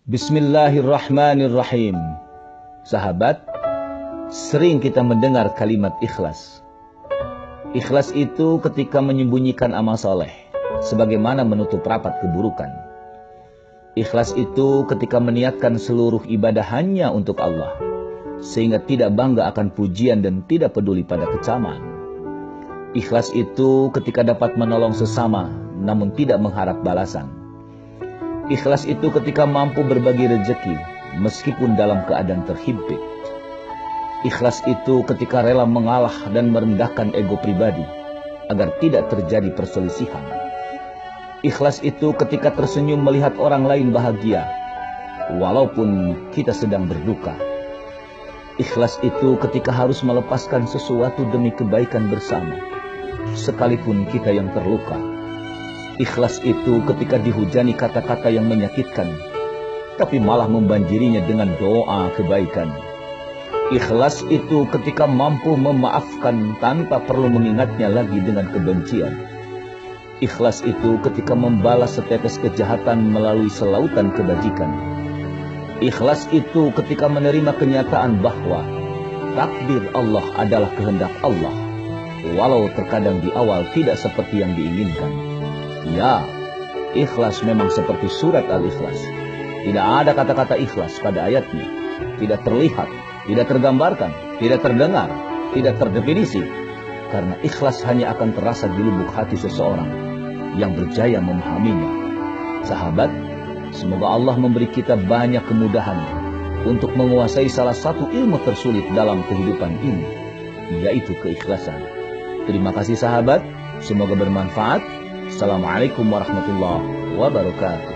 Bismillahirrahmanirrahim. Sahabat, sering kita mendengar kalimat ikhlas. Ikhlas itu ketika menyembunyikan amal soleh, sebagaimana menutup rapat keburukan. Ikhlas itu ketika meniatkan seluruh ibadah hanya untuk Allah, sehingga tidak bangga akan pujian dan tidak peduli pada kecaman. Ikhlas itu ketika dapat menolong sesama, namun tidak mengharap balasan. Ikhlas itu ketika mampu berbagi rezeki, meskipun dalam keadaan terhimpit. Ikhlas itu ketika rela mengalah dan merendahkan ego pribadi, agar tidak terjadi perselisihan. Ikhlas itu ketika tersenyum melihat orang lain bahagia, walaupun kita sedang berduka. Ikhlas itu ketika harus melepaskan sesuatu demi kebaikan bersama, sekalipun kita yang terluka. Ikhlas itu ketika dihujani kata-kata yang menyakitkan, tapi malah membanjirinya dengan doa kebaikan. Ikhlas itu ketika mampu memaafkan tanpa perlu mengingatnya lagi dengan kebencian. Ikhlas itu ketika membalas setetes kejahatan melalui selautan kebajikan. Ikhlas itu ketika menerima kenyataan bahwa takdir Allah adalah kehendak Allah, walau terkadang di awal tidak seperti yang diinginkan. Ya, ikhlas memang seperti surat Al-Ikhlas. Tidak ada kata-kata ikhlas pada ayatnya. Tidak terlihat, tidak tergambarkan, tidak terdengar, tidak terdefinisi. Karena ikhlas hanya akan terasa di lubuk hati seseorang yang berjaya memahaminya. Sahabat, semoga Allah memberi kita banyak kemudahan untuk menguasai salah satu ilmu tersulit dalam kehidupan ini, yaitu keikhlasan. Terima kasih sahabat, semoga bermanfaat. Assalamualaikum warahmatullahi wabarakatuh.